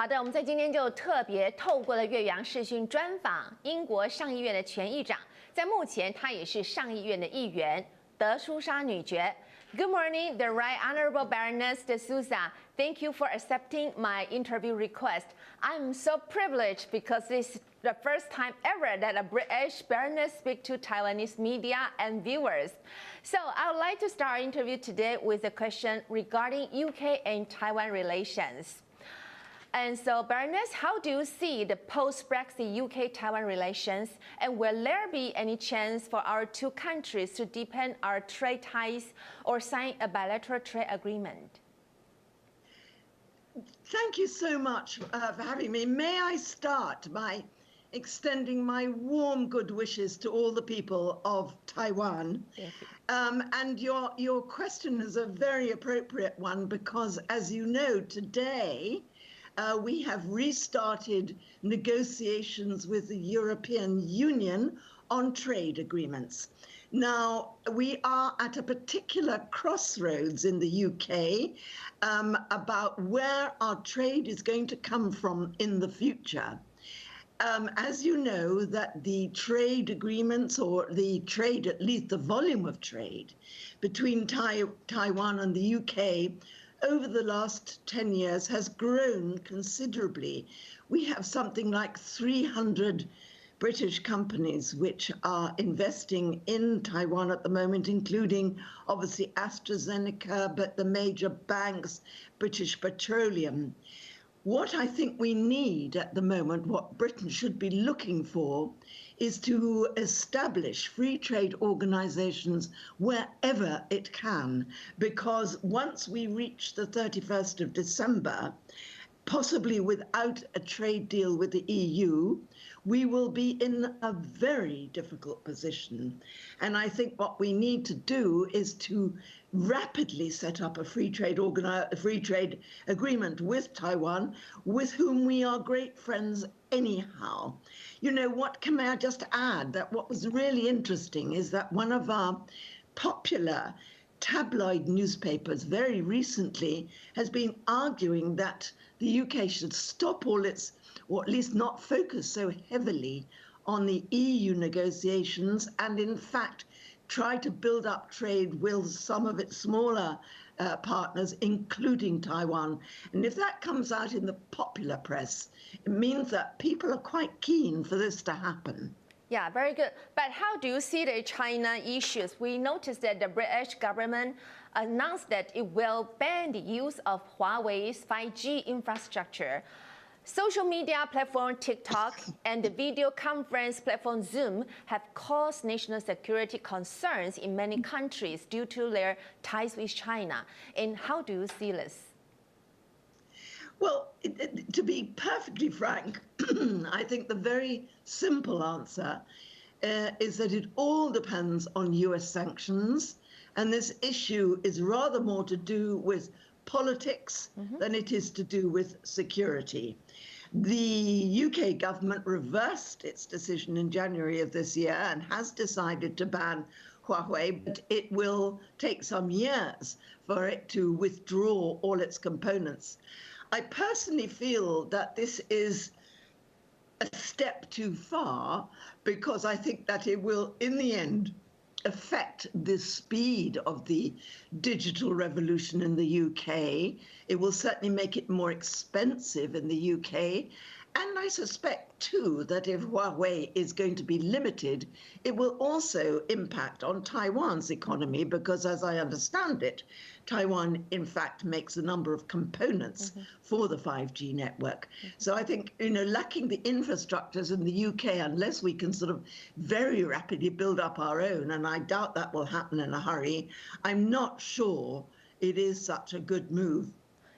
好的，我们在今天就特别透过了岳阳视讯专访英国上议院的前议长，在目前她也是上议院的议员德苏莎女爵。Good morning, the Right Honorable Baroness de Souza. Thank you for accepting my interview request. I'm so privileged because this is the first time ever that a British baroness speaks to Taiwanese media and viewers. So I would like to start our interview today with a question regarding UK and Taiwan relations. And so, Baroness, how do you see the post-Brexit UK-Taiwan relations, and will there be any chance for our two countries to deepen our trade ties or sign a bilateral trade agreement? Thank you so much for having me. May I start by extending my warm good wishes to all the people of Taiwan. Thank you. And your question is a very appropriate one because, as you know, today, we have restarted negotiations with the European Union on trade agreements. Now, we are at a particular crossroads in the UK about where our trade is going to come from in the future. As you know, that the trade agreements, or the trade, at least the volume of trade between Taiwan and the UK over the last 10 years has grown considerably. We have something like 300 British companies which are investing in Taiwan at the moment, including obviously AstraZeneca, but the major banks, British Petroleum. What I think we need at the moment, what Britain should be looking for, is to establish free trade organizations wherever it can, because once we reach the 31st of December, possibly without a trade deal with the EU, we will be in a very difficult position. And I think what we need to do is to rapidly set up a free trade agreement with Taiwan, with whom we are great friends anyhow. You know, may I just add that what was really interesting is that one of our popular tabloid newspapers very recently has been arguing that the UK should stop all its, or at least not focus so heavily on the EU negotiations, and in fact try to build up trade with some of its smaller partners, including Taiwan. And if that comes out in the popular press, it means that people are quite keen for this to happen. Yeah, very good. But how do you see the China issues? We noticed that the British government announced that it will ban the use of Huawei's 5G infrastructure. Social media platform TikTok and the video conference platform Zoom have caused national security concerns in many countries due to their ties with China. And how do you see this? Well, to be perfectly frank, I think the very simple answer is that it all depends on US sanctions. And this issue is rather more to do with politics than it is to do with security. The UK government reversed its decision in January of this year and has decided to ban Huawei, but it will take some years for it to withdraw all its components. I personally feel that this is a step too far because I think that it will, in the end, affect the speed of the digital revolution in the UK. It will certainly make it more expensive in the UK. And I suspect, too, that if Huawei is going to be limited, it will also impact on Taiwan's economy because, as I understand it, Taiwan, in fact, makes a number of components for the 5G network. So I think, you know, lacking the infrastructures in the UK, unless we can sort of very rapidly build up our own, and I doubt that will happen in a hurry, I'm not sure it is such a good move.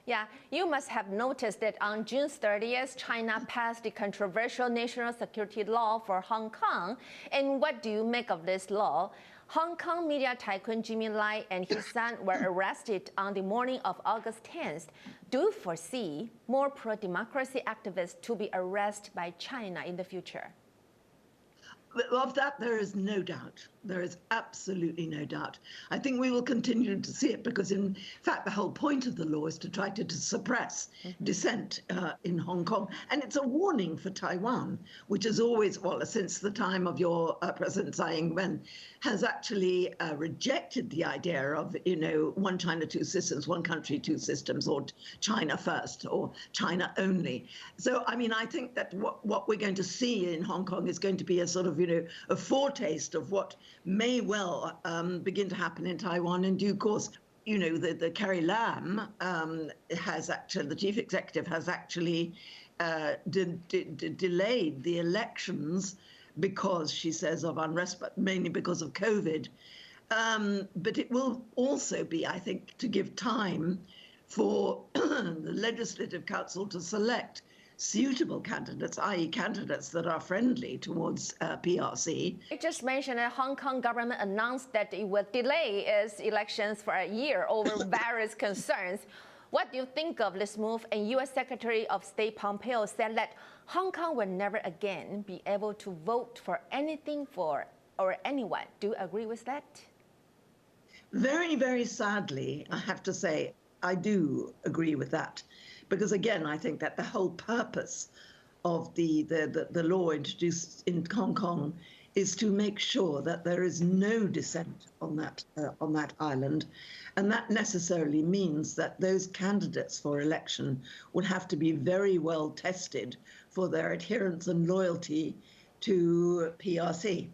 Yeah, you must have noticed that on June 30th, China passed the controversial national security law for Hong Kong. And what do you make of this law? Hong Kong media tycoon Jimmy Lai and his son were arrested on the morning of August 10th. Do you foresee more pro-democracy activists to be arrested by China in the future? Of that, there is no doubt. There is absolutely no doubt. I think we will continue to see it because, in fact, the whole point of the law is to try to suppress dissent in Hong Kong. And it's a warning for Taiwan, which has always, well, since the time of your President Tsai Ing-wen, has actually rejected the idea of, one China, two systems, one country, two systems, or China first, or China only. So, I mean, I think that what we're going to see in Hong Kong is going to be a sort of, a foretaste of what may well begin to happen in Taiwan in due course. The Carrie Lam has actually, the chief executive has actually delayed the elections because, she says, of unrest, but mainly because of COVID. But it will also be, I think, to give time for the Legislative Council to select suitable candidates, i.e. candidates that are friendly towards PRC. You just mentioned that Hong Kong government announced that it would delay its elections for a year over various concerns. What do you think of this move? And U.S. Secretary of State Pompeo said that Hong Kong will never again be able to vote for anything or anyone. Do you agree with that? Very, very sadly, I have to say, I do agree with that. Because again, I think that the whole purpose of the law introduced in Hong Kong is to make sure that there is no dissent on that island, and that necessarily means that those candidates for election will have to be very well tested for their adherence and loyalty to PRC.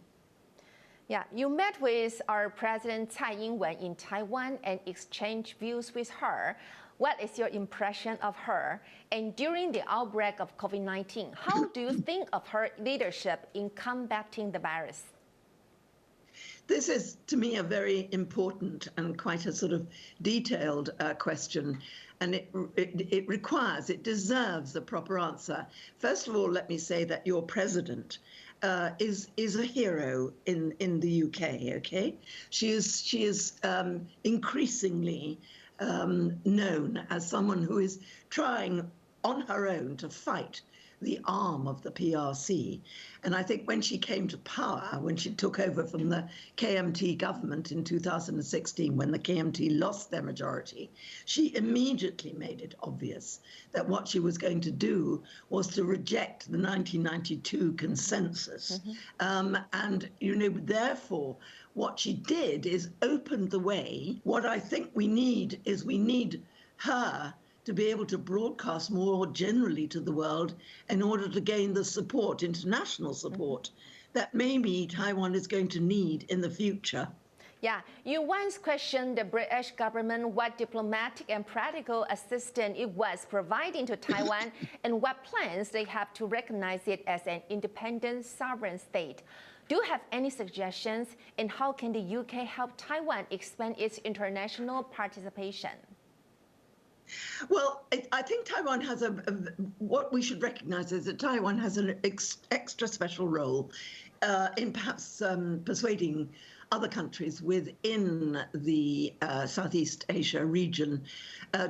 Yeah, you met with our President Tsai Ing-wen in Taiwan and exchanged views with her. What is your impression of her? And during the outbreak of COVID-19, how do you think of her leadership in combating the virus? This is, to me, a very important and quite a sort of detailed question. And it deserves a proper answer. First of all, let me say that your president is a hero in the UK, okay? She is increasingly known as someone who is trying on her own to fight the arm of the PRC. And I think when she came to power, when she took over from the KMT government in 2016, when the KMT lost their majority, she immediately made it obvious that what she was going to do was to reject the 1992 consensus. And, therefore, what she did is opened the way. What I think we need is her to be able to broadcast more generally to the world in order to gain the support, international support, that maybe Taiwan is going to need in the future. Yeah, you once questioned the British government what diplomatic and practical assistance it was providing to Taiwan and what plans they have to recognize it as an independent sovereign state. Do you have any suggestions, and how can the UK help Taiwan expand its international participation? Well, I think Taiwan has what we should recognize is that Taiwan has an extra special role in perhaps persuading other countries within the Southeast Asia region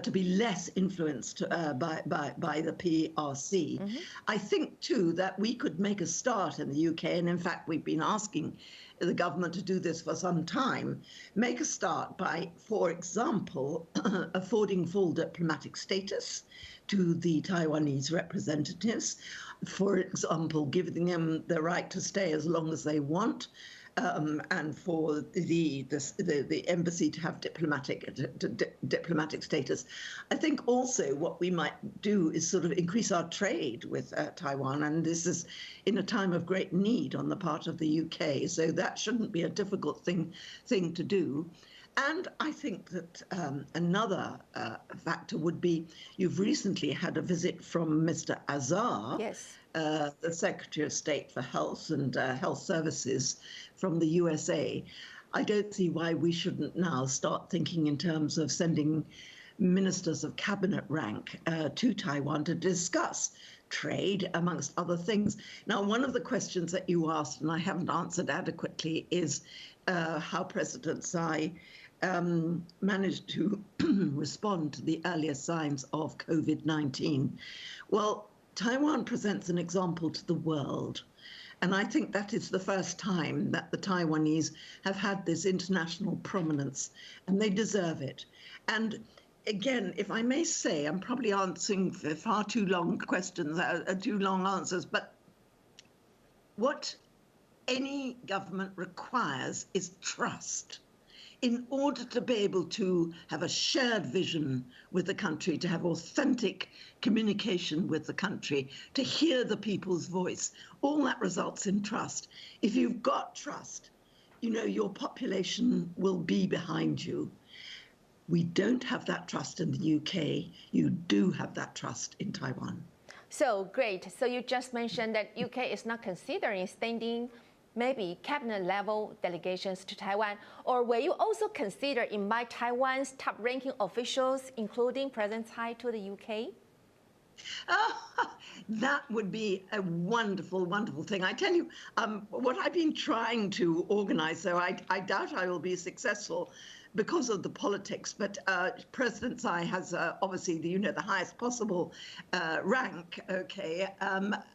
to be less influenced by the PRC. I think, too, that we could make a start in the UK, and in fact, we've been asking the government to do this for some time, make a start by, for example, affording full diplomatic status to the Taiwanese representatives, for example, giving them the right to stay as long as they want, and for the embassy to have diplomatic status. I think also what we might do is sort of increase our trade with Taiwan, and this is in a time of great need on the part of the UK, so that shouldn't be a difficult thing to do. And I think that another factor would be, you've recently had a visit from Mr. Azar, yes, the Secretary of State for Health and Health Services from the USA. I don't see why we shouldn't now start thinking in terms of sending ministers of cabinet rank to Taiwan to discuss trade, amongst other things. Now, one of the questions that you asked, and I haven't answered adequately, is how President Tsai managed to respond to the earlier signs of COVID-19. Well, Taiwan presents an example to the world And I think that is the first time that the Taiwanese have had this international prominence, and they deserve it. And again, if I may say, I'm probably answering far too long questions, too long answers, but what any government requires is trust. In order to be able to have a shared vision with the country, to have authentic communication with the country, to hear the people's voice, all that results in trust. If you've got trust, you know, your population will be behind you. We don't have that trust in the UK. You do have that trust in Taiwan. So great. So you just mentioned that UK is not considering sending maybe cabinet level delegations to Taiwan, or will you also consider invite Taiwan's top ranking officials, including President Tsai, to the UK? That would be a wonderful, wonderful thing. I tell you, what I've been trying to organize, so I doubt I will be successful because of the politics, but President Tsai has obviously the highest possible rank, okay,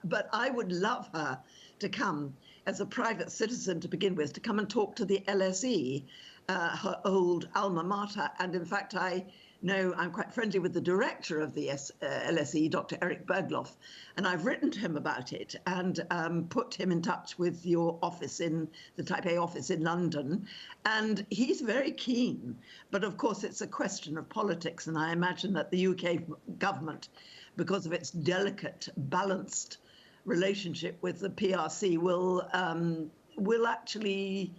but I would love her to come as a private citizen to begin with, to come and talk to the LSE, her old alma mater. And in fact, I know I'm quite friendly with the director of the LSE, Dr. Eric Bergloff, and I've written to him about it and put him in touch with your office in the Taipei office in London. And he's very keen. But of course, it's a question of politics. And I imagine that the UK government, because of its delicate, balanced relationship with the PRC, will actually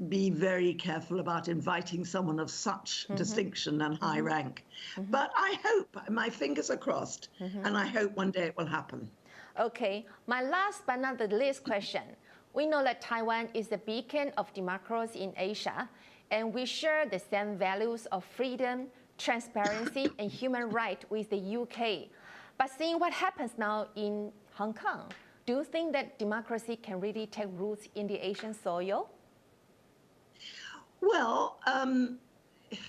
be very careful about inviting someone of such distinction and high rank. But I hope, my fingers are crossed, and I hope one day it will happen. Okay, my last but not the least question. We know that Taiwan is a beacon of democracy in Asia, and we share the same values of freedom, transparency, and human rights with the UK. But seeing what happens now in Hong Kong, do you think that democracy can really take roots in the Asian soil? Well,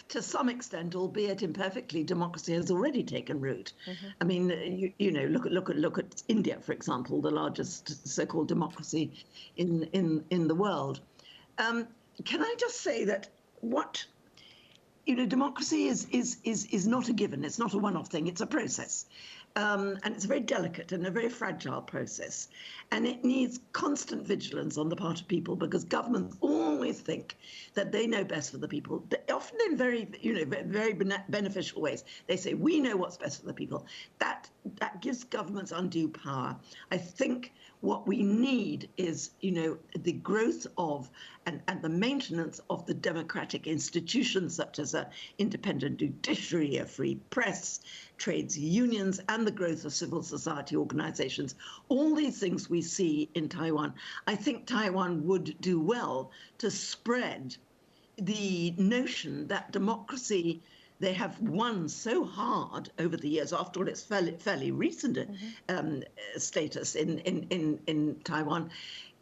to some extent, albeit imperfectly, democracy has already taken root. I mean, look at India, for example, the largest so-called democracy in the world. Can I just say that democracy is not a given. It's not a one-off thing. It's a process. And it's a very delicate and a very fragile process. And it needs constant vigilance on the part of people, because governments always think that they know best for the people, often in very beneficial ways. They say, we know what's best for the people. That gives governments undue power. I think what we need is, the growth of and the maintenance of the democratic institutions, such as an independent judiciary, a free press, trades unions, and the growth of civil society organizations. All these things we see in Taiwan. I think Taiwan would do well to spread the notion that democracy, they have won so hard over the years. After all, it's fairly recent status in Taiwan,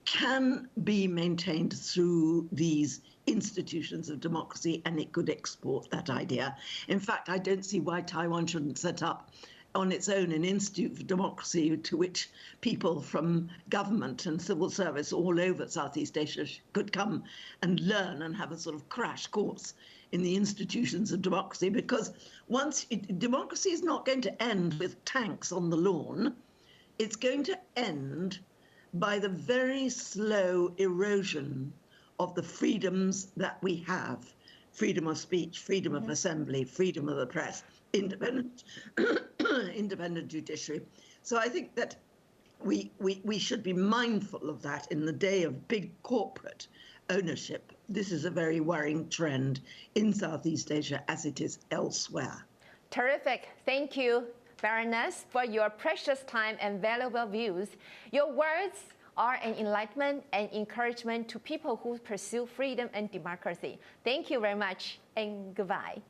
can be maintained through these institutions of democracy, and it could export that idea. In fact, I don't see why Taiwan shouldn't set up on its own an institute for democracy to which people from government and civil service all over Southeast Asia could come and learn and have a sort of crash course in the institutions of democracy, because democracy is not going to end with tanks on the lawn. It's going to end by the very slow erosion of the freedoms that we have: freedom of speech, freedom of assembly, freedom of the press, independent judiciary. So I think that we should be mindful of that in the day of big corporate ownership. This is a very worrying trend in Southeast Asia, as it is elsewhere. Terrific. Thank you, Baroness, for your precious time and valuable views. Your words are an enlightenment and encouragement to people who pursue freedom and democracy. Thank you very much, and goodbye.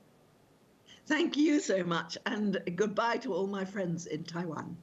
Thank you so much, and goodbye to all my friends in Taiwan.